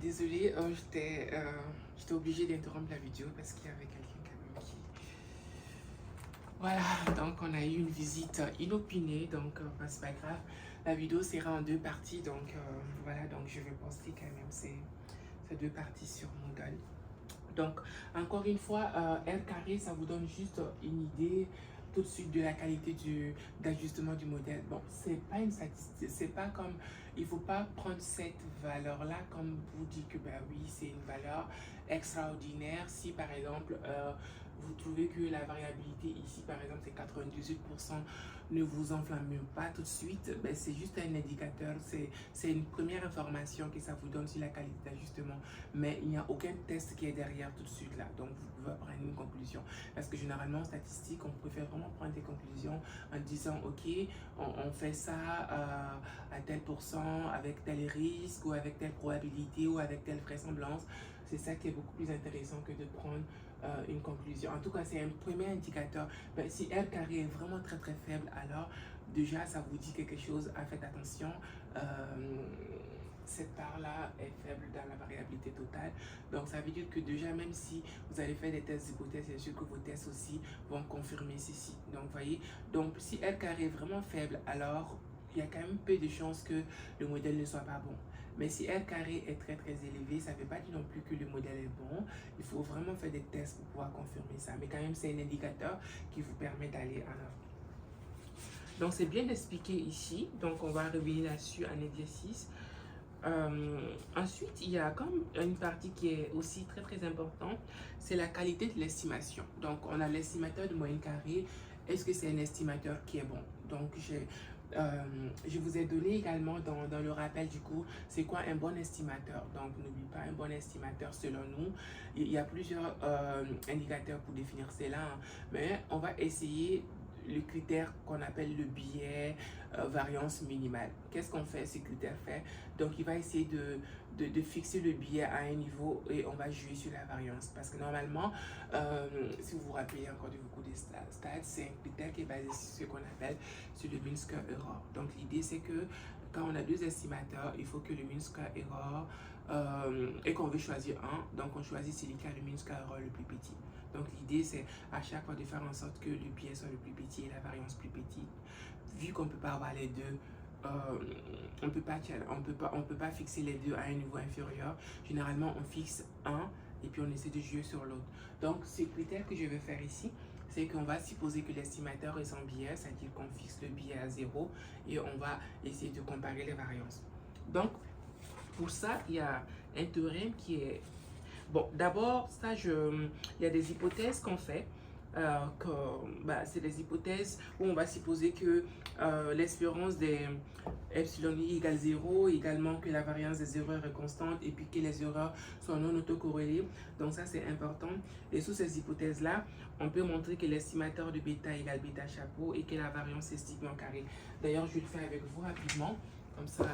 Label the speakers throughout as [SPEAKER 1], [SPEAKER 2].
[SPEAKER 1] désolée, j'étais obligée d'interrompre la vidéo parce qu'il y avait quelqu'un quand même qui... Voilà, donc on a eu une visite inopinée, donc bah, c'est pas grave. La vidéo sera en deux parties, donc voilà, donc je vais poster quand même ces deux parties sur Moodle. Donc, encore une fois, R carré, ça vous donne juste une idée tout de suite de la qualité d'ajustement du modèle. Bon, c'est pas une statistique, c'est pas comme, il faut pas prendre cette valeur-là comme vous dit que, ben oui, c'est une valeur extraordinaire. Si par exemple, vous trouvez que la variabilité ici, par exemple, c'est 98%, ne vous enflammez pas tout de suite, ben, c'est juste un indicateur, c'est une première information que ça vous donne sur la qualité d'ajustement, mais il n'y a aucun test qui est derrière tout de suite là, donc vous pouvez prendre une conclusion, parce que généralement en statistique, on préfère vraiment prendre des conclusions en disant, ok, on fait ça à tel pourcent, avec tel risque, ou avec telle probabilité, ou avec telle vraisemblance. C'est ça qui est beaucoup plus intéressant que de prendre une conclusion. En tout cas, c'est un premier indicateur. Ben, si R carré est vraiment très très faible, alors déjà ça vous dit quelque chose. Faites attention. Cette part-là est faible dans la variabilité totale. Donc, ça veut dire que déjà, même si vous allez faire des tests d'hypothèse, c'est sûr que vos tests aussi vont confirmer ceci. Donc, vous voyez, donc si R carré est vraiment faible, alors il y a quand même peu de chances que le modèle ne soit pas bon. Mais si R carré est très très élevé, ça ne veut pas dire non plus que le modèle est bon. Il faut vraiment faire des tests pour pouvoir confirmer ça. Mais quand même, c'est un indicateur qui vous permet d'aller en avant. Donc, c'est bien expliqué ici. Donc, on va revenir là-dessus en exercice. Ensuite, il y a comme une partie qui est aussi très très importante, c'est la qualité de l'estimation. Donc, on a l'estimateur de moyenne carrée. Est-ce que c'est un estimateur qui est bon? Donc, je vous ai donné également dans le rappel du cours, c'est quoi un bon estimateur. Donc, n'oublie pas, un bon estimateur selon nous, il y a plusieurs indicateurs pour définir cela, hein, mais on va essayer le critère qu'on appelle le biais variance minimale. Qu'est-ce qu'on fait, ce critère fait? Donc, il va essayer de fixer le biais à un niveau et on va jouer sur la variance. Parce que normalement, si vous vous rappelez encore de vos cours de stats, c'est un critère qui est basé sur ce qu'on appelle sur le mean square error. Donc, l'idée, c'est que quand on a deux estimateurs, il faut que le mean square error et qu'on veut choisir un, donc on choisit celui qui a le mean square error le plus petit. Donc l'idée c'est à chaque fois de faire en sorte que le biais soit le plus petit et la variance plus petite. Vu qu'on ne peut pas avoir les deux, on peut pas fixer les deux à un niveau inférieur. Généralement on fixe un et puis on essaie de jouer sur l'autre. Donc ce critère que je vais faire ici, c'est qu'on va supposer que l'estimateur est sans biais, c'est-à-dire qu'on fixe le biais à 0 et on va essayer de comparer les variances. Donc pour ça, il y a un théorème qui est... Bon, d'abord, il y a des hypothèses qu'on fait. C'est des hypothèses où on va supposer que l'espérance des epsilon i égale 0, également que la variance des erreurs est constante et puis que les erreurs sont non autocorrélées. Donc ça, c'est important. Et sous ces hypothèses-là, on peut montrer que l'estimateur de bêta égale bêta chapeau et que la variance est sigma carré. D'ailleurs, je vais le faire avec vous rapidement. Comme ça,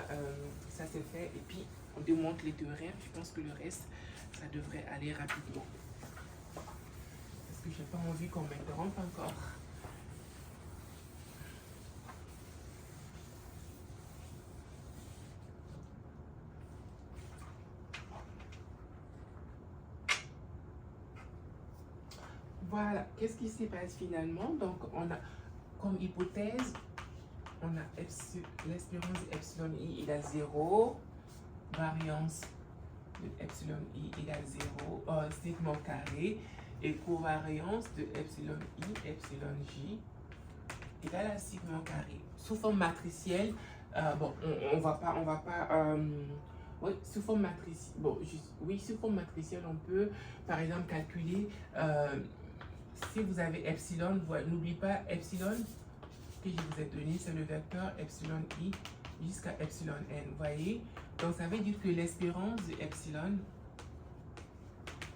[SPEAKER 1] ça c'est fait. Et puis, on démontre les théorèmes. Je pense que le reste, ça devrait aller rapidement. Parce que j'ai pas envie qu'on m'interrompe encore. Voilà, qu'est-ce qui se passe finalement? Donc, on a comme hypothèse, on a l'espérance de epsilon i égale 0, variance de epsilon i égale 0, sigma carré, et covariance de epsilon i, epsilon j égale à sigma carré. Sous forme matricielle, bon, on va pas oui, sous forme matricielle, bon, oui, sous forme matricielle, on peut, par exemple, calculer, si vous avez epsilon, n'oubliez pas epsilon que je vous ai donné, c'est le vecteur epsilon i jusqu'à epsilon n, vous voyez? Donc, ça veut dire que l'espérance de epsilon,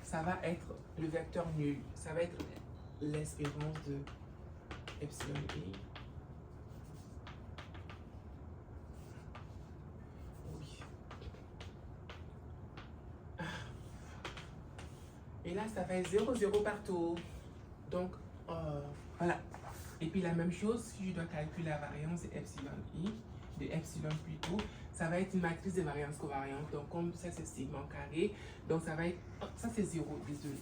[SPEAKER 1] ça va être le vecteur nul. Ça va être l'espérance de epsilon i. Oui. Et là, ça va être 0, 0 partout. Donc, voilà. Et puis la même chose, si je dois calculer la variance de epsilon i, de epsilon plutôt, ça va être une matrice de variance covariante. Donc, comme ça, c'est segment carré. Donc, ça va être... Oh, ça, c'est 0, désolé.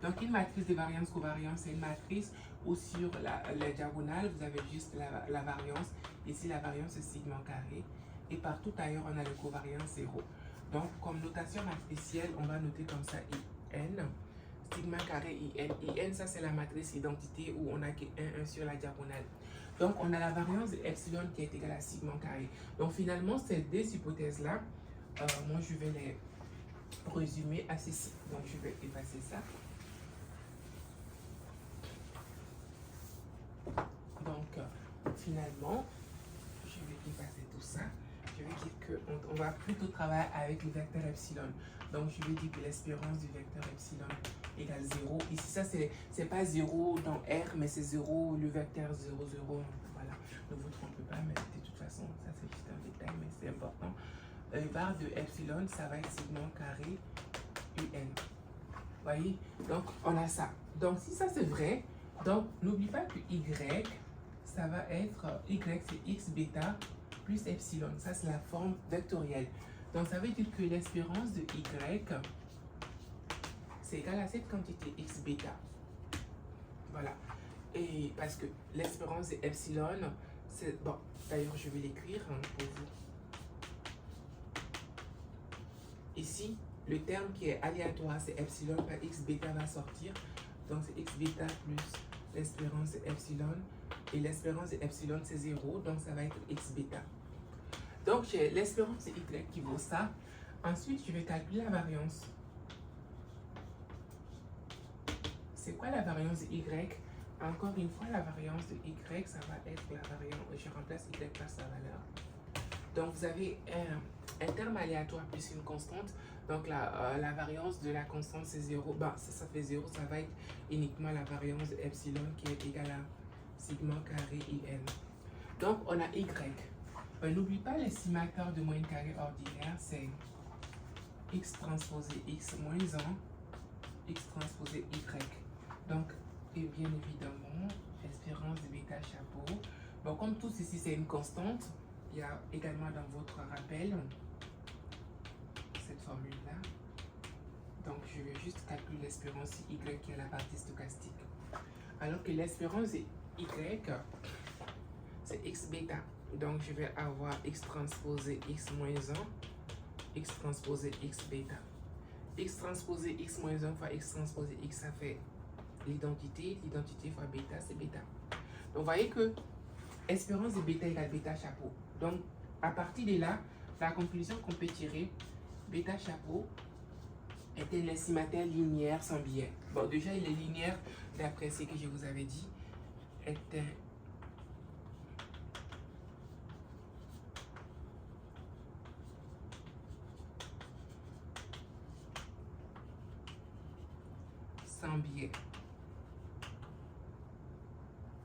[SPEAKER 1] Donc, une matrice de variance covariante, c'est une matrice où sur la diagonale, vous avez juste la variance. Ici, la variance est segment carré. Et partout ailleurs, on a le covariance 0. Donc, comme notation matricielle, on va noter comme ça IN. Sigma carré IN. IN, ça, c'est la matrice identité où on a que 1 sur la diagonale. Donc, on a la variance de epsilon qui est égale à sigma carré. Donc, finalement, ces deux hypothèses-là, moi, je vais les résumer à ceci. Donc, je vais effacer ça. Donc, finalement, je vais effacer tout ça. Je vais dire qu'on va plutôt travailler avec le vecteur epsilon. Donc, je vais dire que l'espérance du vecteur epsilon égale 0. Ici, ça, c'est pas 0 dans R, mais c'est 0, le vecteur 0, 0. Voilà, ne vous trompez pas, mais de toute façon, ça, c'est juste un détail, mais c'est important. Barre de epsilon, ça va être segment carré UN. Vous voyez? Donc, on a ça. Donc, si ça, c'est vrai, donc, n'oublie pas que Y, ça va être, Y, c'est X bêta plus epsilon. Ça, c'est la forme vectorielle. Donc, ça veut dire que l'espérance de Y, c'est égal à cette quantité X bêta. Voilà. Et parce que l'espérance de epsilon, c'est... Bon, d'ailleurs, je vais l'écrire pour vous. Ici, le terme qui est aléatoire, c'est epsilon par X bêta va sortir. Donc, c'est X bêta plus l'espérance de epsilon. Et l'espérance de epsilon, c'est 0. Donc, ça va être X bêta. Donc, j'ai l'espérance de Y qui vaut ça. Ensuite, je vais calculer la variance. C'est quoi la variance de Y? Encore une fois, la variance de Y, ça va être la variance. Je remplace Y par sa valeur. Donc, vous avez un terme aléatoire plus une constante. Donc, la variance de la constante, c'est 0. Ben, ça fait 0. Ça va être uniquement la variance de epsilon qui est égale à sigma carré IN. Donc, on a Y. N'oublie pas l'estimateur de moyenne carrée ordinaire, c'est X transposé X moins 1, X transposé Y. Donc, et bien évidemment, espérance de bêta chapeau. Bon, comme tout ici, c'est une constante, il y a également dans votre rappel cette formule-là. Donc, je vais juste calculer l'espérance Y qui est la partie stochastique. Alors que l'espérance Y, c'est X bêta. Donc, je vais avoir X transposé X moins 1, X transposé X bêta. X transposé X moins 1 fois X transposé X, ça fait l'identité. L'identité fois bêta, c'est bêta. Donc, vous voyez que espérance de bêta égale bêta chapeau. Donc, à partir de là, la conclusion qu'on peut tirer, bêta chapeau était l'estimateur linéaire sans biais. Bon, déjà, il est linéaire d'après ce que je vous avais dit. Était sans biais.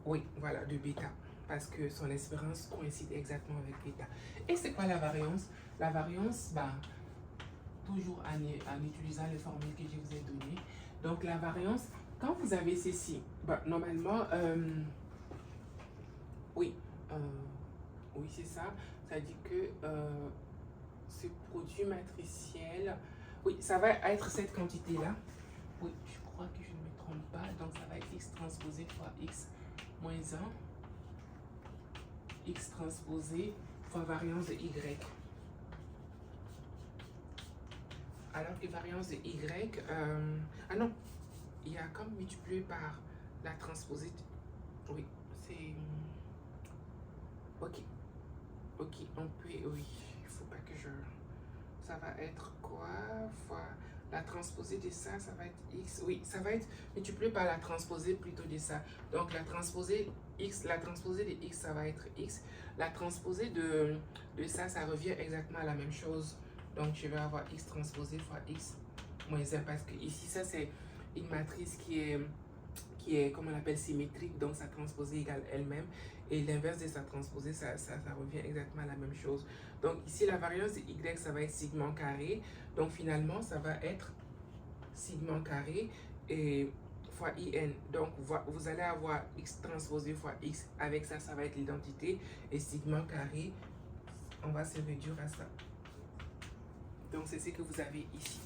[SPEAKER 1] Oui, voilà, de bêta. Parce que son espérance coïncide exactement avec bêta. Et c'est quoi la variance? La variance, bah, toujours en utilisant les formules que je vous ai données. Donc, la variance, quand vous avez ceci, bah, normalement, oui, oui, c'est ça. Ça dit que ce produit matriciel, oui, ça va être cette quantité-là. Oui, je crois que je ne me trompe pas. Donc, ça va être X transposé fois X moins 1. X transposé fois variance de Y. Alors que variance de Y, ah non, il y a comme multiplié par la transposée. Oui, c'est... Ok. Ok, on peut... Oui, il faut pas que je... Ça va être quoi? Fois la transposée de ça, ça va être X. Oui, ça va être multiplié par la transposée plutôt de ça. Donc, la transposée X, la transposée de X, ça va être X. La transposée de ça, ça revient exactement à la même chose. Donc, je vais avoir X transposé fois X moins 1. Parce que ici, ça, c'est une matrice qui est, comme on l'appelle, symétrique. Donc, sa transposée égale elle-même. Et l'inverse de sa transposée, ça revient exactement à la même chose. Donc, ici, la variance de Y, ça va être sigma carré. Donc, finalement, ça va être sigma carré et fois IN. Donc, vous allez avoir X transposé fois X. Avec ça, ça va être l'identité. Et sigma carré, on va se réduire à ça. Donc, c'est ce que vous avez ici.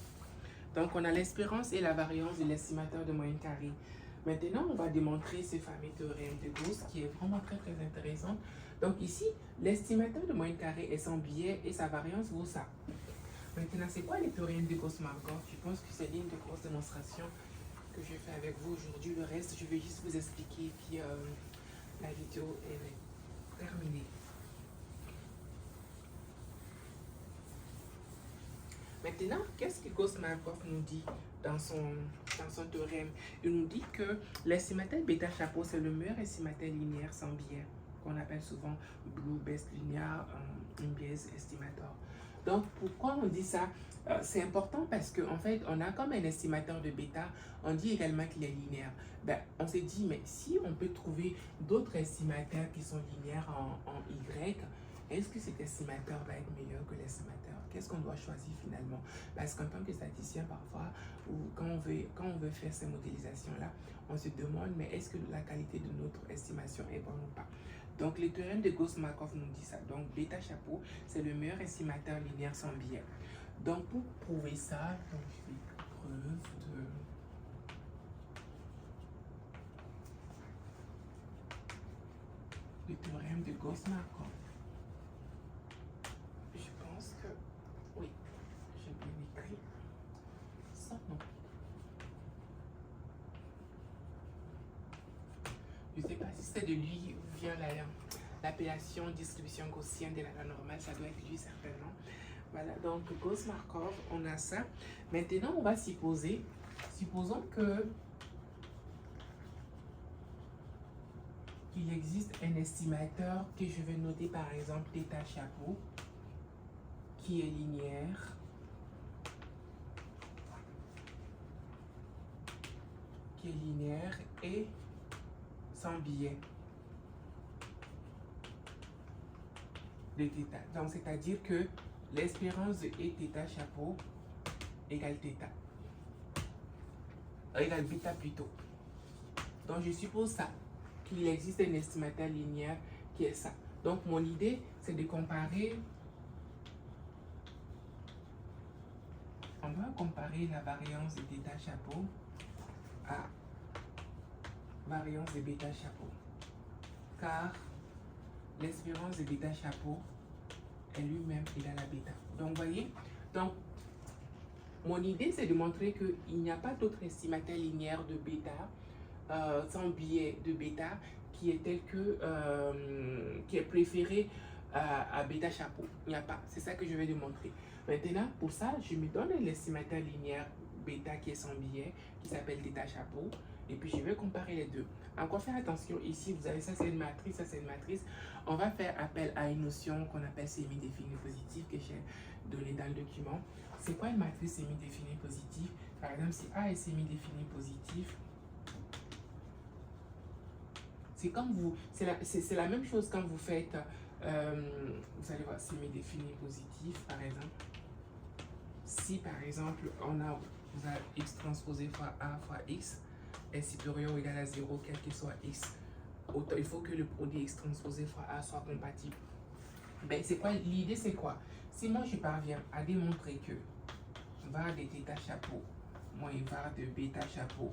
[SPEAKER 1] Donc, on a l'espérance et la variance de l'estimateur de moyenne carrée. Maintenant, on va démontrer ce fameux théorème de Gauss qui est vraiment très intéressant. Donc ici, l'estimateur de moyenne carrée est sans biais et sa variance vaut ça. Maintenant, c'est quoi le théorème de Gauss-Markov? Je pense que c'est l'une des grosses démonstrations que je fais avec vous aujourd'hui. Le reste, je vais juste vous expliquer, puis la vidéo est terminée. Maintenant, qu'est-ce que Gauss-Markov nous dit dans son théorème? Il nous dit que l'estimateur bêta chapeau, c'est le meilleur estimateur linéaire sans biais, qu'on appelle souvent Blue Best Linear Unbiased Estimator. Donc, pourquoi on dit ça? C'est important parce qu'en fait, on a comme un estimateur de bêta, on dit également qu'il est linéaire. Ben, on s'est dit, mais si on peut trouver d'autres estimateurs qui sont linéaires en Y, est-ce que cet estimateur va être meilleur que l'estimateur? Qu'est-ce qu'on doit choisir finalement? Parce qu'en tant que statisticien, parfois, ou quand on veut faire ces modélisations-là, on se demande, mais est-ce que la qualité de notre estimation est bonne ou pas? Donc, le théorème de Gauss-Markov nous dit ça. Donc, bêta chapeau, c'est le meilleur estimateur linéaire sans biais. Donc, pour prouver ça, donc, je fais preuve de... le théorème de Gauss-Markov. Je pense que... oui, j'ai bien écrit ça, non. Je ne sais pas si c'est de lui où vient l'appellation distribution gaussienne de la loi normale, ça doit être lui certainement. Voilà, donc Gauss-Markov, on a ça. Maintenant, on va supposer, supposons que qu'il existe un estimateur que je vais noter par exemple θ chapeau, qui est linéaire, et sans biais de θ. Donc, c'est-à-dire que l'espérance de θ chapeau égale θ. Égale bêta plutôt. Donc, je suppose ça, qu'il existe un estimateur linéaire qui est ça. Donc, mon idée, c'est de comparer. On va comparer la variance de θ chapeau à variance de bêta chapeau. Car l'espérance de bêta chapeau est lui-même égale à bêta. Donc, vous voyez, donc, mon idée, c'est de montrer qu'il n'y a pas d'autre estimateur linéaire de bêta, sans biais de bêta, qui est tel que, qui est préféré à bêta chapeau. Il n'y a pas. C'est ça que je vais démontrer. Maintenant, pour ça, je me donne l'estimateur linéaire bêta qui est sans biais, qui s'appelle θ chapeau, et puis je vais comparer les deux. Encore faire attention, ici, vous avez ça, c'est une matrice, ça, c'est une matrice. On va faire appel à une notion qu'on appelle semi-définie positive, que j'ai donnée dans le document. C'est quoi une matrice semi-définie positive? Par exemple, si A est semi-définie positive, c'est comme vous, c'est la même chose quand vous faites, vous allez voir, semi-définie positive, par exemple. Si, par exemple, vous avez x transposé fois A fois x est supérieur ou égal à 0, quel que soit x, il faut que le produit x transposé fois A soit compatible. Ben, c'est quoi l'idée? C'est quoi? Si moi je parviens à démontrer que var de θ chapeau moins var de bêta chapeau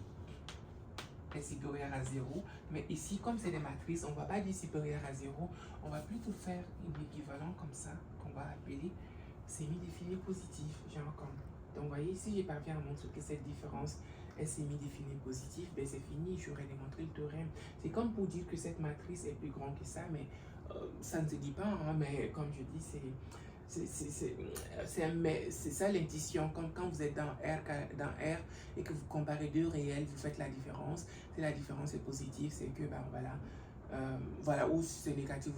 [SPEAKER 1] est supérieur à 0, mais ici, comme c'est des matrices, on ne va pas dire supérieur à 0, on va plutôt faire un équivalent comme ça, qu'on va appeler semi-définie positive, genre comme. Donc, vous voyez, si je parviens à montrer que cette différence est semi-définie positive, ben c'est fini, j'aurais démontré le théorème. C'est comme pour dire que cette matrice est plus grande que ça, mais ça ne se dit pas, hein, mais comme je dis, c'est ça l'intuition. Comme quand vous êtes dans R et que vous comparez deux réels, vous faites la différence. Si la différence est positive, c'est que, ben voilà, voilà, ou si c'est négatif,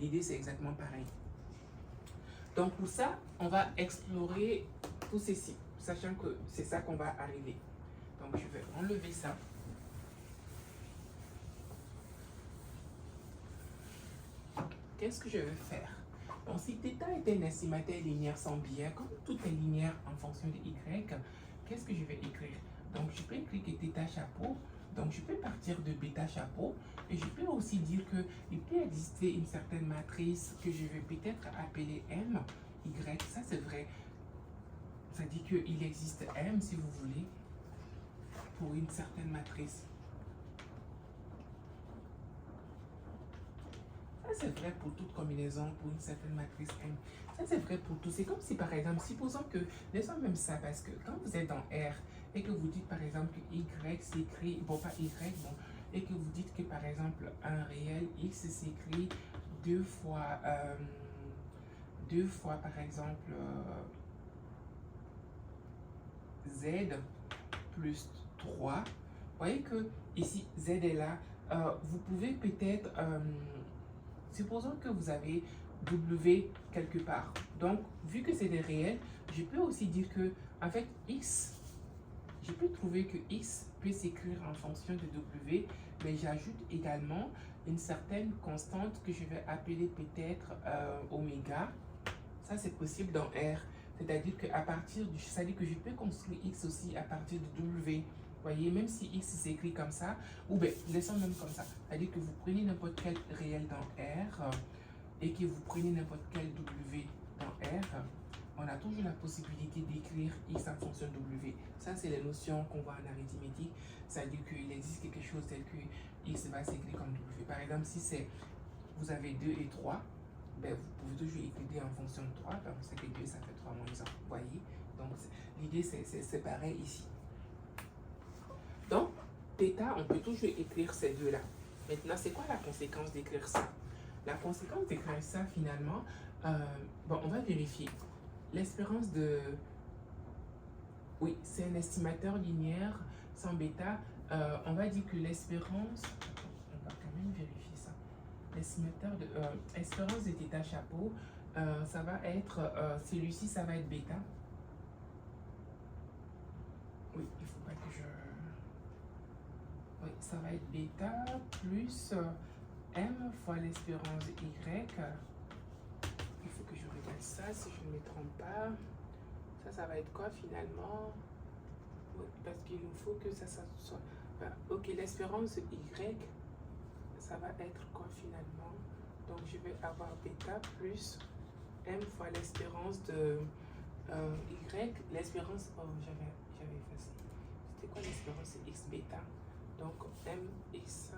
[SPEAKER 1] l'idée c'est exactement pareil. Donc pour ça, on va explorer tout ceci, sachant que c'est ça qu'on va arriver. Donc je vais enlever ça. Qu'est-ce que je vais faire? Donc si θ est un estimateur linéaire sans biais, comme tout est linéaire en fonction de y, qu'est-ce que je vais écrire? Donc je peux écrire que θ chapeau Donc, je peux partir de bêta chapeau et je peux aussi dire qu'il peut exister une certaine matrice que je vais peut-être appeler M, Y. Ça, c'est vrai. Ça dit qu'il existe M, si vous voulez, pour une certaine matrice. Ça, c'est vrai pour toute combinaison, pour une certaine matrice M. Ça, c'est vrai pour tout. C'est comme si, par exemple, supposons que, laissons même ça, parce que quand vous êtes dans R et que vous dites, par exemple, que Y s'écrit, bon, pas Y, bon, et que vous dites que, par exemple, un réel X s'écrit deux fois, par exemple, Z plus 3. Vous voyez que ici, Z est là. Vous pouvez peut-être, supposons que vous avez W quelque part. Donc, vu que c'est des réels, je peux aussi dire que avec X, je peux trouver que X peut s'écrire en fonction de W, mais j'ajoute également une certaine constante que je vais appeler peut-être oméga. Ça, c'est possible dans R. C'est-à-dire qu'à partir du... C'est-à-dire que je peux construire X aussi à partir de W. Vous voyez, même si X s'écrit comme ça, ou bien, laissons même comme ça. C'est-à-dire que vous prenez n'importe quel réel dans R et que vous prenez n'importe quel W dans R, on a toujours la possibilité d'écrire X en fonction de W. Ça, c'est les notions qu'on voit en arithmétique. C'est-à-dire qu'il existe quelque chose tel que X va s'écrire comme W. Par exemple, si c'est vous avez 2 et 3, ben, vous pouvez toujours écrire en fonction de 3. Donc, c'est que 2, ça fait 3 moins 1. Vous voyez? Donc, l'idée, c'est pareil ici. Donc, θ, on peut toujours écrire ces deux-là. Maintenant, c'est quoi la conséquence d'écrire ça? La conséquence d'écrire ça, finalement, bon, on va vérifier. L'espérance de... Oui, c'est un estimateur linéaire sans bêta. On va dire que l'espérance... On va quand même vérifier ça. L'estimateur de... espérance de θ chapeau, ça va être... celui-ci, ça va être bêta. Oui, il ne faut pas que je... Oui, ça va être bêta plus M fois l'espérance Y. Il faut que je regarde ça si je ne me trompe pas. Ça va être quoi finalement? Oui, parce qu'il nous faut que ça soit... Enfin, ok, l'espérance Y, ça va être quoi finalement? Donc je vais avoir bêta plus M fois l'espérance de Y. L'espérance... Oh, j'avais effacé. C'était quoi l'espérance? X bêta. Donc, MX.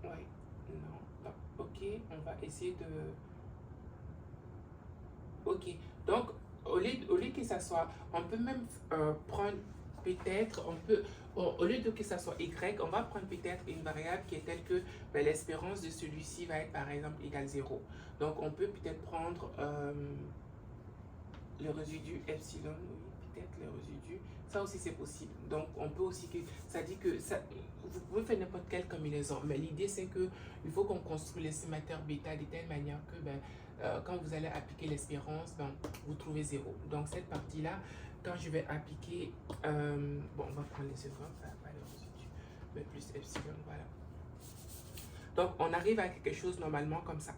[SPEAKER 1] Oui, non. Bah, ok, on va essayer de... Ok, donc, au lieu que ça soit... On peut même prendre peut-être... au lieu de que ça soit Y, on va prendre peut-être une variable qui est telle que ben, l'espérance de celui-ci va être par exemple égale 0. Donc, on peut peut-être prendre le résidu epsilon, oui, peut-être le résidu. Ça aussi, c'est possible. Donc, on peut aussi... Ça dit que ça, vous pouvez faire n'importe quelle combinaison. Mais l'idée, c'est qu'il faut qu'on construise l'estimateur bêta de telle manière que ben, quand vous allez appliquer l'espérance, ben, vous trouvez 0. Donc, cette partie-là, quand je vais appliquer... bon, on va prendre les secondes, pas le résidu, mais plus epsilon, voilà. Donc, on arrive à quelque chose normalement comme ça.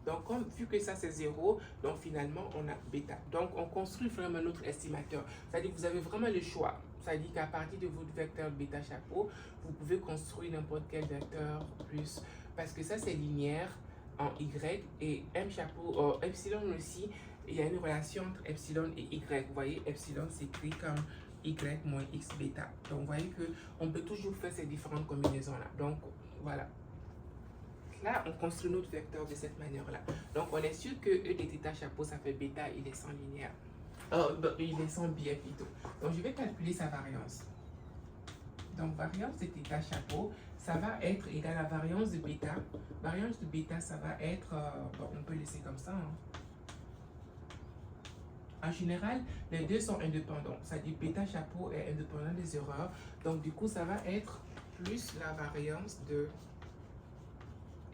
[SPEAKER 1] Donc, vu que ça c'est 0, donc finalement on a bêta. Donc, on construit vraiment notre estimateur. C'est-à-dire que vous avez vraiment le choix. C'est-à-dire qu'à partir de votre vecteur bêta chapeau, vous pouvez construire n'importe quel vecteur plus. Parce que ça c'est linéaire en Y et M chapeau, epsilon aussi, il y a une relation entre epsilon et Y. Vous voyez, epsilon s'écrit comme Y moins X bêta. Donc, vous voyez qu'on peut toujours faire ces différentes combinaisons-là. Donc, voilà. Là, on construit notre vecteur de cette manière-là. Donc, on est sûr que E de θ chapeau, ça fait bêta, il est sans linéaire. Il est sans biais plutôt. Donc, je vais calculer sa variance. Donc, variance de θ chapeau, ça va être égal à variance de bêta. Variance de bêta, ça va être... bon, on peut laisser comme ça. Hein. En général, les deux sont indépendants. C'est-à-dire bêta chapeau est indépendant des erreurs. Donc, du coup, ça va être plus la variance de...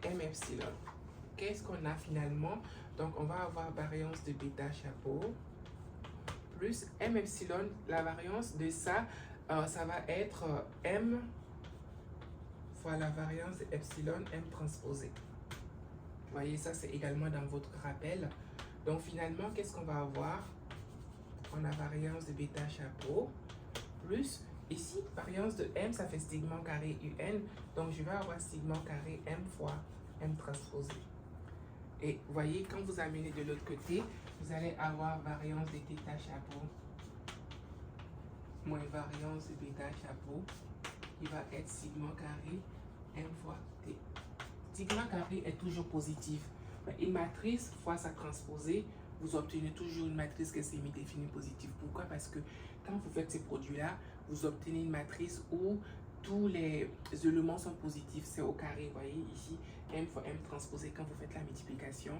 [SPEAKER 1] M epsilon. Qu'est-ce qu'on a finalement? Donc, on va avoir variance de bêta chapeau plus M epsilon. La variance de ça, ça va être M fois la variance de epsilon M transposé. Vous voyez, ça, c'est également dans votre rappel. Donc finalement, qu'est-ce qu'on va avoir? On a variance de bêta chapeau, plus, ici, variance de M, ça fait sigma carré UN. Donc je vais avoir sigma carré M fois M transposé. Et vous voyez, quand vous amenez de l'autre côté, vous allez avoir variance de θ chapeau moins variance de bêta chapeau qui va être sigma carré M fois T. Sigma carré est toujours positif. Une matrice fois sa transposée, vous obtenez toujours une matrice qui est semi-définie positive. Pourquoi? Parce que quand vous faites ces produits-là, vous obtenez une matrice où tous les éléments sont positifs. C'est au carré, vous voyez ici, M fois M transposé. Quand vous faites la multiplication,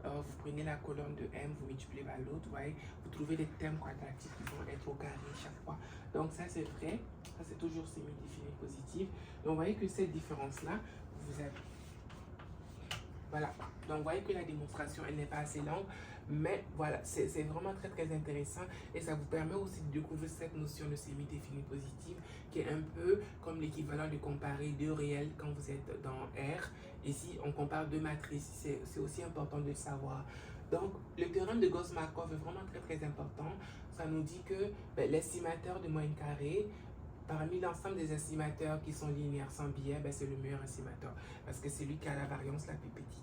[SPEAKER 1] vous prenez la colonne de M, vous multipliez par l'autre, vous voyez, vous trouvez des termes quadratiques qui vont être au carré chaque fois. Donc ça c'est vrai, ça c'est toujours semi-défini positif. Donc vous voyez que cette différence-là, vous avez... Voilà, donc vous voyez que la démonstration, elle n'est pas assez longue, mais voilà, c'est vraiment très très intéressant et ça vous permet aussi de découvrir cette notion de semi-défini positive qui est un peu comme l'équivalent de comparer deux réels quand vous êtes dans R. Ici, on compare deux matrices, c'est aussi important de le savoir. Donc, le théorème de Gauss-Markov est vraiment très très important. Ça nous dit que l'estimateur de moyenne carrée, parmi l'ensemble des estimateurs qui sont linéaires sans biais, c'est le meilleur estimateur parce que c'est lui qui a la variance la plus petite.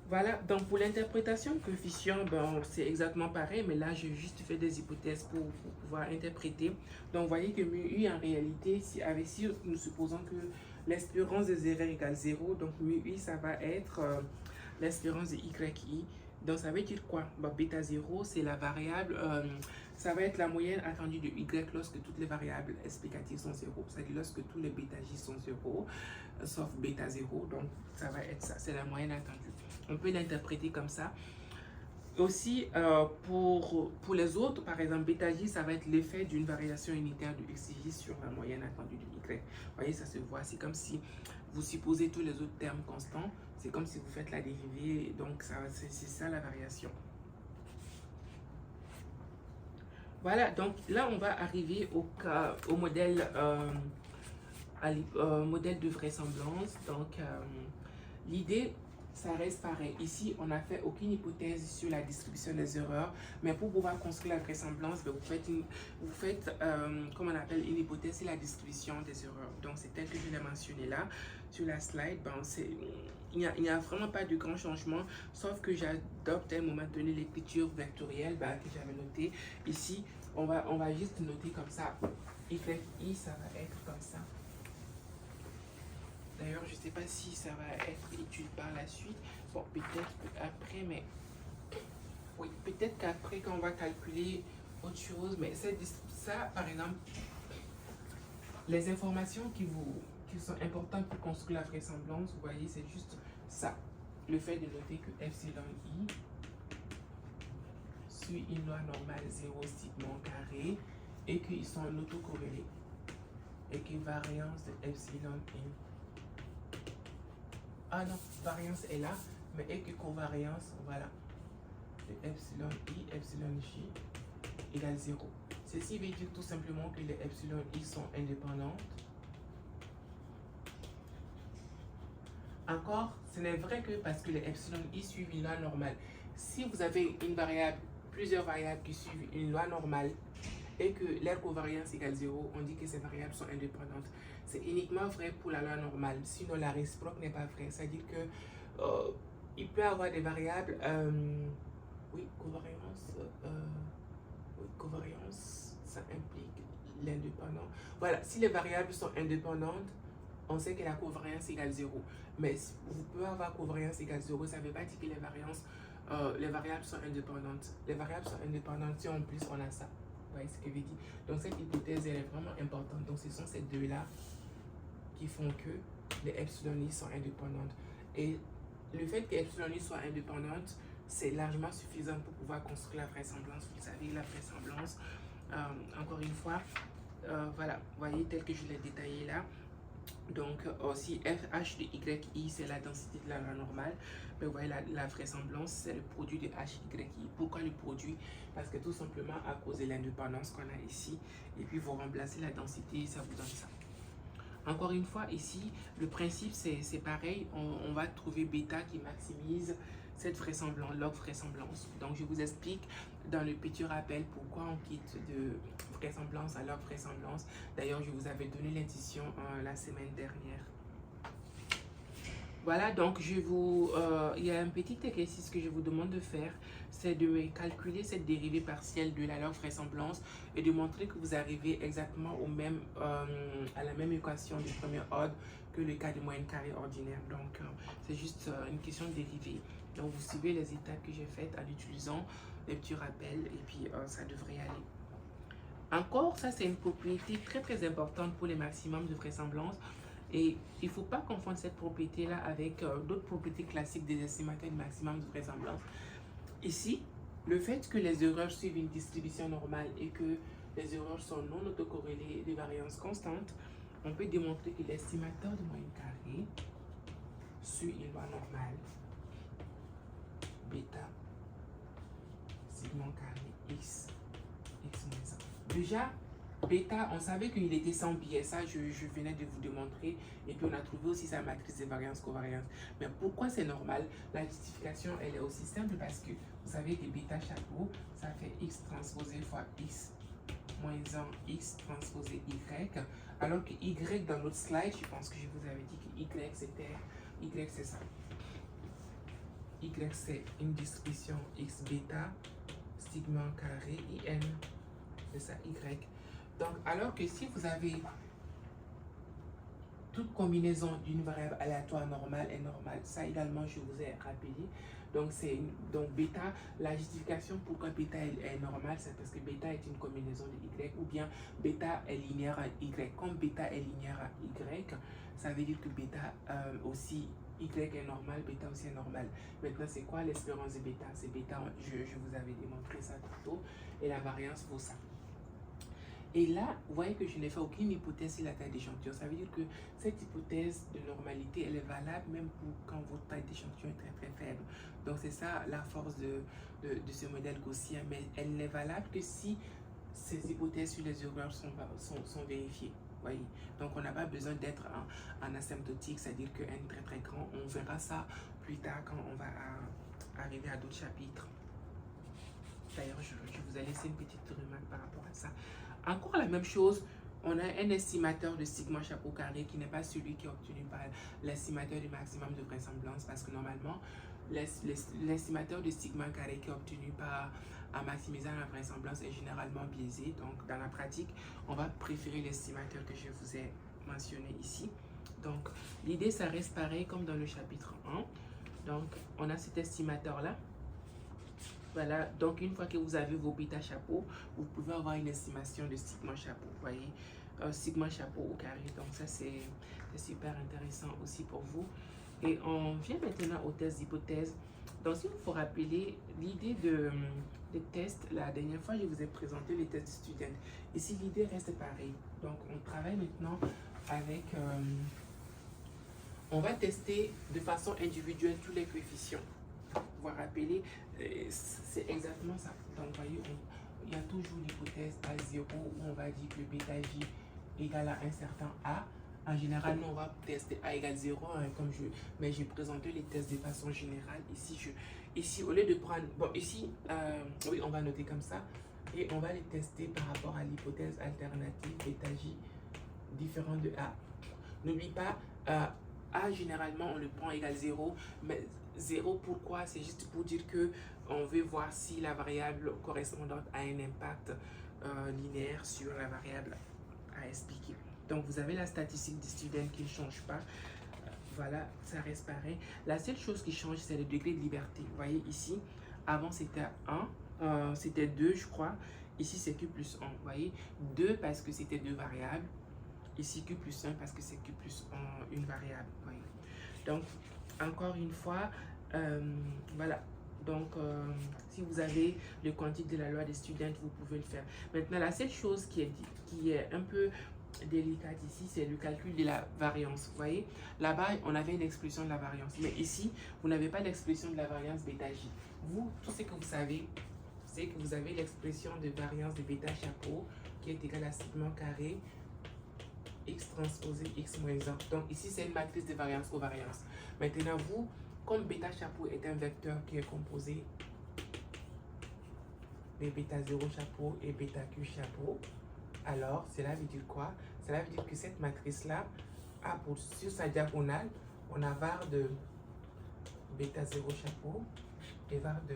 [SPEAKER 1] Voilà, donc pour l'interprétation coefficient, c'est exactement pareil, mais là, j'ai juste fait des hypothèses pour pouvoir interpréter. Donc, vous voyez que mu en réalité, si nous supposons que l'espérance des erreurs égale 0, donc mu ça va être l'espérance de yi. Donc, ça veut dire quoi? Bêta 0, c'est la variable, ça va être la moyenne attendue de y lorsque toutes les variables explicatives sont 0. C'est-à-dire lorsque tous les bêta j sont 0, sauf bêta 0. Donc, ça va être ça, c'est la moyenne attendue. On peut l'interpréter comme ça. Aussi, pour les autres, par exemple, bêta j, ça va être l'effet d'une variation unitaire de xj sur la moyenne attendue de y. Vous voyez, ça se voit. C'est comme si vous supposez tous les autres termes constants. C'est comme si vous faites la dérivée. Donc, c'est ça la variation. Voilà, donc là, on va arriver au modèle, modèle de vraisemblance. Donc, l'idée, ça reste pareil. Ici, on n'a fait aucune hypothèse sur la distribution des erreurs, mais pour pouvoir construire la vraisemblance, vous faites comme on appelle une hypothèse, c'est la distribution des erreurs. Donc, c'est tel que je l'ai mentionné là sur la slide. Il n'y a vraiment pas de grand changement, sauf que j'adopte à un moment donné l'écriture vectorielle que j'avais notée. Ici, on va juste noter comme ça. Y, ça va être comme ça. D'ailleurs, je ne sais pas si ça va être étudié par la suite. Bon, peut-être après, mais... Oui, peut-être qu'après, quand on va calculer autre chose, mais ça, par exemple, les informations qui sont importantes pour construire la vraisemblance, vous voyez, c'est juste ça. Le fait de noter que epsilon i suit une loi normale 0 sigma carré et qu'ils sont autocorrélés. Et que variance de epsilon i. Ah non, variance est là, mais et que covariance, voilà, de epsilon i, epsilon j égale 0. Ceci veut dire tout simplement que les epsilon i sont indépendantes. Encore, ce n'est vrai que parce que les epsilon i suivent une loi normale. Si vous avez plusieurs variables qui suivent une loi normale et que leur covariance égale 0, on dit que ces variables sont indépendantes. C'est uniquement vrai pour la loi normale, sinon la réciproque n'est pas vraie. C'est-à-dire que il peut y avoir des variables, oui, covariance, ça implique l'indépendant. Voilà, si les variables sont indépendantes, on sait que la covariance égale 0. Mais vous pouvez avoir covariance égale 0, ça ne veut pas dire que les variables sont indépendantes. Les variables sont indépendantes si en plus on a ça. Vous voyez ce que je veux dire? Donc cette hypothèse, elle est vraiment importante. Donc ce sont ces deux-là qui font que les epsilon i sont indépendantes. Et le fait que epsilon i soit indépendante, c'est largement suffisant pour pouvoir construire la vraisemblance. Vous savez, la vraisemblance, encore une fois, voilà, vous voyez, tel que je l'ai détaillé là. Donc, aussi, h de yi, c'est la densité de la loi normale. Mais vous voyez, la vraisemblance, c'est le produit de h, y. Pourquoi le produit? Parce que tout simplement à cause de l'indépendance qu'on a ici. Et puis, vous remplacez la densité, ça vous donne ça. Encore une fois, ici, le principe, c'est pareil. On va trouver bêta qui maximise cette vraisemblance, log vraisemblance. Donc, je vous explique dans le petit rappel pourquoi on quitte de vraisemblance à log vraisemblance. D'ailleurs, je vous avais donné l'indication la semaine dernière. Voilà, donc il y a un petit exercice que je vous demande de faire, c'est de calculer cette dérivée partielle de la log vraisemblance et de montrer que vous arrivez exactement à la même équation du premier ordre que le cas de moyenne carrée ordinaire. Donc, c'est juste une question de dérivée. Donc, vous suivez les étapes que j'ai faites en utilisant les petits rappels et puis ça devrait aller. Encore, ça c'est une propriété très très importante pour les maximums de vraisemblance. Et il ne faut pas confondre cette propriété-là avec d'autres propriétés classiques des estimateurs de maximum de vraisemblance. Ici, le fait que les erreurs suivent une distribution normale et que les erreurs sont non autocorrélées de variance constante, on peut démontrer que l'estimateur de moyenne carrée suit une loi normale bêta sigma carré x moins 1. Déjà, bêta, on savait qu'il était sans biais, ça je venais de vous démontrer, et puis on a trouvé aussi sa matrice de variance-covariance. Mais pourquoi c'est normal? La justification, elle est aussi simple parce que vous savez que bêta chapeau, ça fait x transposé fois x moins 1, x transposé y, alors que y dans l'autre slide, je pense que je vous avais dit que y c'est ça. Y c'est une distribution x bêta sigma carré in, c'est ça y. Donc, alors que si vous avez toute combinaison d'une variable aléatoire normale et normale, ça également je vous ai rappelé. Donc bêta, la justification pourquoi bêta est normale, c'est parce que bêta est une combinaison de y, ou bien bêta est linéaire à y. Comme bêta est linéaire à y, ça veut dire que bêta aussi, y est normal, bêta aussi est normal. Maintenant, c'est quoi l'espérance de bêta? C'est bêta, je vous avais démontré ça plus tôt, et la variance vaut ça. Et là, vous voyez que je n'ai fait aucune hypothèse sur la taille d'échantillon. Ça veut dire que cette hypothèse de normalité, elle est valable même pour quand votre taille d'échantillon est très très faible. Donc c'est ça la force de ce modèle gaussien. Mais elle n'est valable que si ces hypothèses sur les erreurs sont vérifiées. Voyez. Donc on n'a pas besoin d'être en asymptotique, c'est-à-dire que n très très grand. On verra ça plus tard quand on va arriver à d'autres chapitres. D'ailleurs, je vous ai laissé une petite remarque par rapport à ça. Encore la même chose, on a un estimateur de sigma chapeau carré qui n'est pas celui qui est obtenu par l'estimateur du maximum de vraisemblance, parce que normalement, l'estimateur de sigma carré qui est obtenu en maximisant la vraisemblance est généralement biaisé. Donc, dans la pratique, on va préférer l'estimateur que je vous ai mentionné ici. Donc, l'idée, ça reste pareil comme dans le chapitre 1. Donc, on a cet estimateur-là. Voilà, donc une fois que vous avez vos bêta chapeaux, vous pouvez avoir une estimation de sigma chapeau, vous voyez, sigma chapeau au carré. Donc ça, c'est super intéressant aussi pour vous. Et on vient maintenant au test d'hypothèse. Donc, si vous vous rappelez, l'idée des tests, la dernière fois, je vous ai présenté les tests student. Ici, l'idée reste pareille. Donc, on travaille maintenant avec... on va tester de façon individuelle tous les coefficients. Vous vous rappelez, c'est exactement ça. Donc, vous voyez, il y a toujours l'hypothèse A0 où on va dire que bêta J égale à un certain A. En général, nous, on va tester A égale 0, hein, mais j'ai présenté les tests de façon générale. Ici, au lieu de prendre... Bon, ici, oui, on va noter comme ça. Et on va les tester par rapport à l'hypothèse alternative bêta J différent de A. N'oublie pas, A, généralement, on le prend égal 0, mais 0, pourquoi? C'est juste pour dire que on veut voir si la variable correspondante a un impact linéaire sur la variable à expliquer. Donc, vous avez la statistique des students qui ne change pas. Voilà, ça reste pareil. La seule chose qui change, c'est le degré de liberté. Vous voyez ici, avant c'était 1, c'était 2, je crois. Ici, c'est Q plus 1. Vous voyez, 2 parce que c'était 2 variables. Ici, Q plus 1 parce que c'est Q plus 1, une variable. Vous voyez. Donc, encore une fois, voilà. Donc, si vous avez le quantique de la loi des students, vous pouvez le faire. Maintenant, la seule chose qui est un peu délicate ici, c'est le calcul de la variance. Vous voyez, là-bas, on avait une expression de la variance. Mais ici, vous n'avez pas l'expression de la variance bêta J. Vous, tout ce que vous savez, c'est que vous avez l'expression de variance de bêta chapeau qui est égale à sigma carré X transposé X moins 1. Donc ici, c'est une matrice de variance covariance. Maintenant, vous, comme bêta chapeau est un vecteur qui est composé de bêta 0 chapeau et bêta Q chapeau, alors cela veut dire quoi? Cela veut dire que cette matrice-là a sur sa diagonale, on a var de bêta 0 chapeau et var de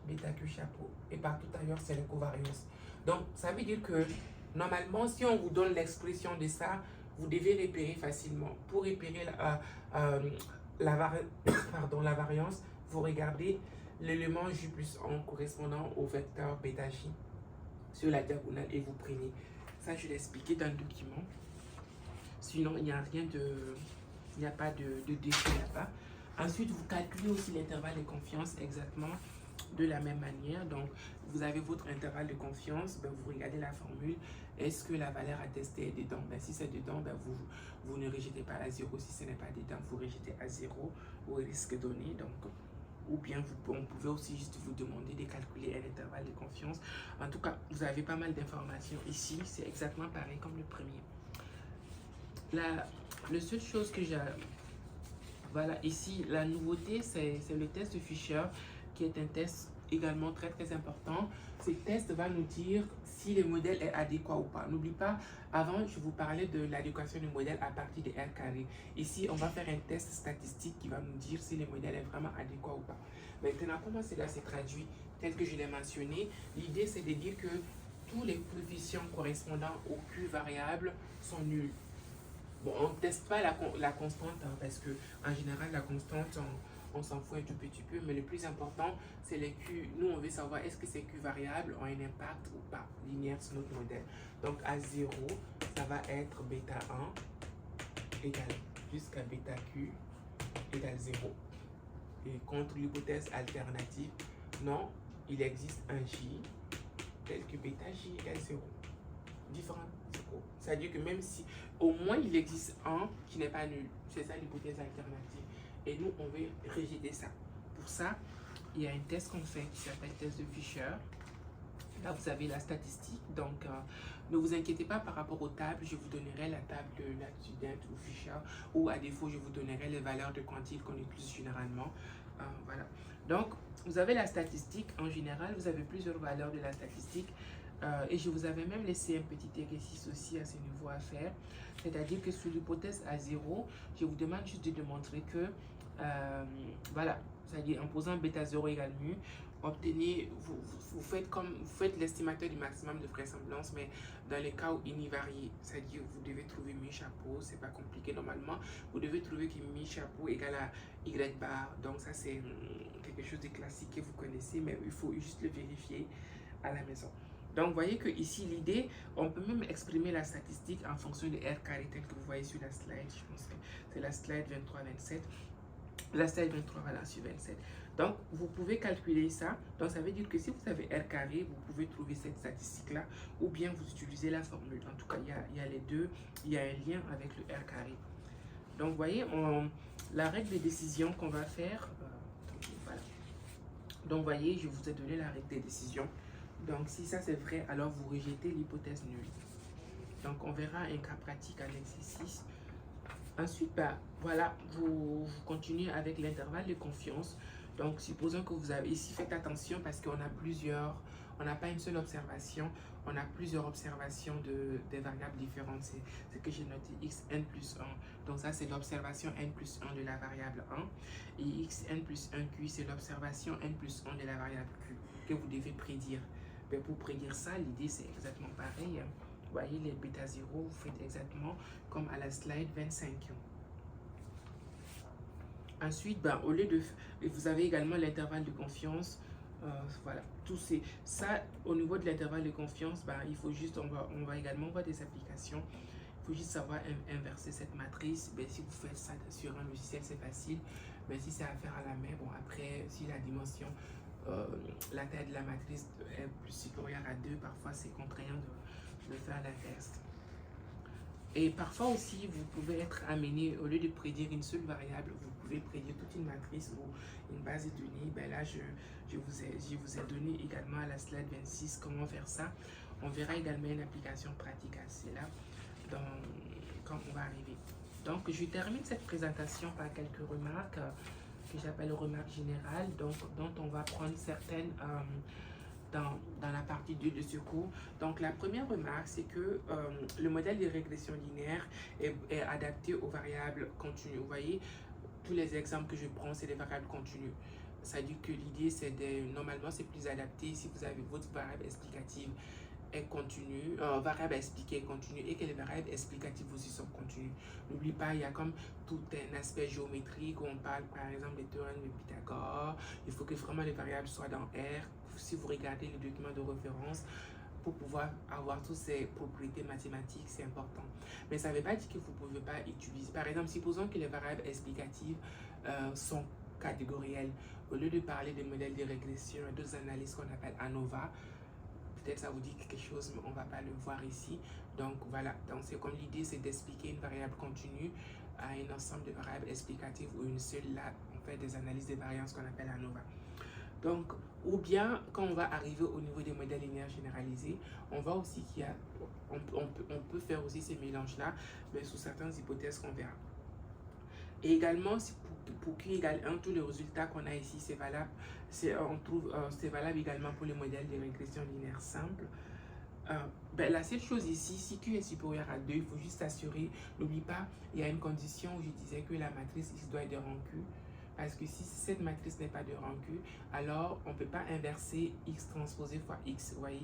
[SPEAKER 1] bêta Q chapeau. Et partout ailleurs, c'est la covariance. Donc, ça veut dire que normalement, si on vous donne l'expression de ça, vous devez repérer facilement. Pour repérer la variance, vous regardez l'élément J plus 1 correspondant au vecteur bêta J sur la diagonale et vous prenez. Ça, je l'ai expliqué dans le document. Sinon, il n'y a rien de... Il n'y a pas de défi là-bas. Ensuite, vous calculez aussi l'intervalle de confiance exactement de la même manière. Donc, vous avez votre intervalle de confiance, ben, vous regardez la formule. Est-ce que la valeur à tester est dedans? Ben, si c'est dedans, ben, vous ne rejetez pas à 0. Si ce n'est pas dedans, vous rejetez à 0 au risque donné. Donc, ou bien on pouvait aussi juste vous demander de calculer un intervalle de confiance. En tout cas, vous avez pas mal d'informations ici. C'est exactement pareil comme le premier. La seule chose que j'ai... Voilà, ici, la nouveauté, c'est le test de Fisher, qui est un test également très important. Ce test va nous dire si le modèle est adéquat ou pas. N'oublie pas, avant, je vous parlais de l'adéquation du modèle à partir de R carré. Ici, on va faire un test statistique qui va nous dire si le modèle est vraiment adéquat ou pas. Maintenant, comment cela se traduit? Tel que je l'ai mentionné, l'idée, c'est de dire que tous les coefficients correspondant au Q variable sont nuls. Bon, on ne teste pas la constante hein, parce que en général, la constante, on s'en fout un tout petit peu, mais le plus important, c'est les Q. Nous, on veut savoir est-ce que ces Q variables ont un impact ou pas linéaire sur notre modèle. Donc, à 0, ça va être bêta 1 égale jusqu'à bêta Q égale 0. Et contre l'hypothèse alternative, non, il existe un J tel que bêta J égale 0. Différent. C'est-à-dire que même si au moins il existe un qui n'est pas nul, c'est ça l'hypothèse alternative. Et nous, on veut rejeter ça. Pour ça, il y a un test qu'on fait qui s'appelle test de Fisher. Là, vous avez la statistique. Donc, ne vous inquiétez pas par rapport aux tables. Je vous donnerai la table de l'accident ou Fisher. Ou à défaut, je vous donnerai les valeurs de quantile qu'on utilise généralement. Voilà. Donc, vous avez la statistique. En général, vous avez plusieurs valeurs de la statistique. Et je vous avais même laissé un petit exercice aussi à ce niveau à faire. C'est-à-dire que sur l'hypothèse à 0, je vous demande juste de démontrer que, voilà, c'est-à-dire en posant bêta 0 égale mu, obtenez, vous faites l'estimateur du maximum de vraisemblance, mais dans les cas où il n'y varie, c'est-à-dire vous devez trouver mi chapeau, c'est pas compliqué normalement, vous devez trouver que mi chapeau égale à y bar, donc ça c'est quelque chose de classique que vous connaissez, mais il faut juste le vérifier à la maison. Donc, vous voyez que ici, l'idée, on peut même exprimer la statistique en fonction de R carré, tel que vous voyez sur la slide. Je pense que c'est la slide 23-27. La slide 23, voilà, sur 27. Donc, vous pouvez calculer ça. Donc, ça veut dire que si vous avez R carré, vous pouvez trouver cette statistique-là, ou bien vous utilisez la formule. En tout cas, il y a les deux. Il y a un lien avec le R carré. Donc, vous voyez, la règle de décision qu'on va faire, voilà. Donc, vous voyez, je vous ai donné la règle de décision. Donc, si ça c'est vrai, alors vous rejetez l'hypothèse nulle. Donc, on verra un cas pratique en exercice. Ensuite, bah, voilà, vous continuez avec l'intervalle de confiance. Donc, supposons que vous avez ici, faites attention parce qu'on a plusieurs, on n'a pas une seule observation, on a plusieurs observations des variables différentes. C'est ce que j'ai noté, xn plus 1. Donc, ça, c'est l'observation n plus 1 de la variable 1. Et xn plus 1q, c'est l'observation n plus 1 de la variable q que vous devez prédire. Mais pour prédire ça, l'idée, c'est exactement pareil. Vous voyez, les bêta 0, vous faites exactement comme à la slide 25. Ensuite, ben, au lieu de... Vous avez également l'intervalle de confiance. Voilà, tout c'est ça au niveau de l'intervalle de confiance. Ben, il faut juste, on va également voir des applications. Il faut juste savoir inverser cette matrice. Ben, si vous faites ça sur un logiciel, c'est facile. Mais si c'est à faire à la main, bon, après, si la dimension, la taille de la matrice est plus supérieure à 2, parfois c'est contraignant de faire l'inverse. Et parfois aussi, vous pouvez être amené, au lieu de prédire une seule variable, vous pouvez prédire toute une matrice ou une base de données. Ben là, je vous ai donné également à la slide 26 comment faire ça. On verra également une application pratique à cela quand on va arriver. Donc, je termine cette présentation par quelques remarques que j'appelle remarques générales, donc, dont on va prendre certaines dans la partie 2 de ce cours. Donc, la première remarque, c'est que le modèle de régression linéaire est adapté aux variables continues. Vous voyez, tous les exemples que je prends, c'est des variables continues. Ça dit que l'idée, c'est normalement, c'est plus adapté si vous avez votre variable explicative est continue, variable expliquée est continue et que les variables explicatives aussi sont continues. N'oublie pas, il y a comme tout un aspect géométrique où on parle par exemple des théorèmes de Pythagore. Il faut que vraiment les variables soient dans R. Si vous regardez le document de référence, pour pouvoir avoir toutes ces propriétés mathématiques, c'est important. Mais ça ne veut pas dire que vous ne pouvez pas utiliser. Par exemple, supposons que les variables explicatives sont catégorielles. Au lieu de parler des modèles de régression et d'autres analyses qu'on appelle ANOVA, peut-être ça vous dit quelque chose, mais on ne va pas le voir ici. Donc voilà, donc c'est comme l'idée, c'est d'expliquer une variable continue à un ensemble de variables explicatives ou une seule. Là, on fait des analyses de variance qu'on appelle ANOVA. Donc, ou bien, quand on va arriver au niveau des modèles linéaires généralisés, on voit aussi qu'il y a, on peut faire aussi ces mélanges-là, mais sous certaines hypothèses qu'on verra. Et également, pour Q égale 1, tous les résultats qu'on a ici, c'est valable. C'est valable également pour les modèles de régression linéaire simple. La seule chose ici, si Q est supérieur à 2, il faut juste s'assurer, n'oublie pas, il y a une condition où je disais que la matrice X doit être de rang Q. Parce que si cette matrice n'est pas de rang Q, alors on ne peut pas inverser X transposé fois X. Vous voyez,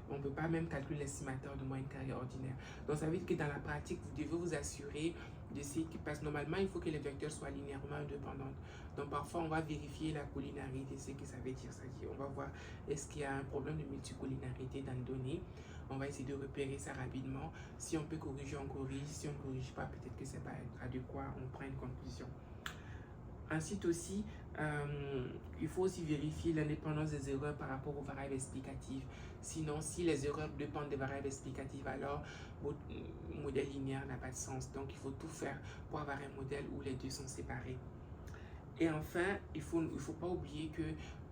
[SPEAKER 1] on ne peut pas même calculer l'estimateur de moyenne carrée ordinaire. Donc ça veut dire que dans la pratique, vous devez vous assurer de ce qui passe. Normalement, il faut que les vecteurs soient linéairement indépendants. Donc parfois, on va vérifier la collinarité, ce que ça veut dire. C'est-à-dire, on va voir est-ce qu'il y a un problème de multicollinarité dans les données. On va essayer de repérer ça rapidement. Si on peut corriger, on corrige. Si on ne corrige pas, peut-être que ce n'est pas adéquat, on prend une conclusion. Ensuite aussi, il faut aussi vérifier l'indépendance des erreurs par rapport aux variables explicatives. Sinon, si les erreurs dépendent des variables explicatives, alors votre modèle linéaire n'a pas de sens. Donc, il faut tout faire pour avoir un modèle où les deux sont séparés. Et enfin, il ne faut pas oublier que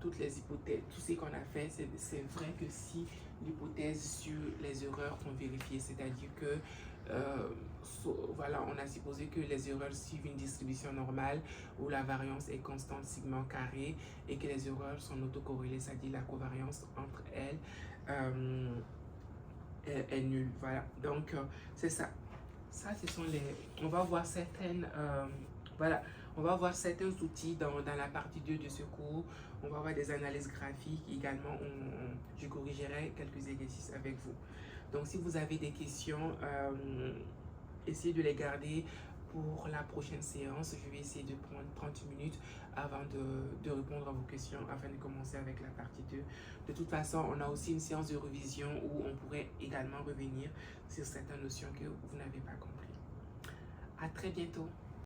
[SPEAKER 1] toutes les hypothèses, tout ce qu'on a fait, c'est vrai que si l'hypothèse sur les erreurs sont vérifiées, c'est-à-dire que voilà, on a supposé que les erreurs suivent une distribution normale où la variance est constante sigma carré et que les erreurs sont autocorrélées, c'est-à-dire la covariance entre elles est nulle. Voilà, donc c'est ça. Ça, ce sont les... On va voir certaines... voilà, on va voir certains outils dans la partie 2 de ce cours. On va voir des analyses graphiques. Également, je corrigerai quelques exercices avec vous. Donc, si vous avez des questions, essayez de les garder pour la prochaine séance. Je vais essayer de prendre 30 minutes avant de répondre à vos questions, afin de commencer avec la partie 2. De toute façon, on a aussi une séance de révision où on pourrait également revenir sur certaines notions que vous n'avez pas compris. À très bientôt.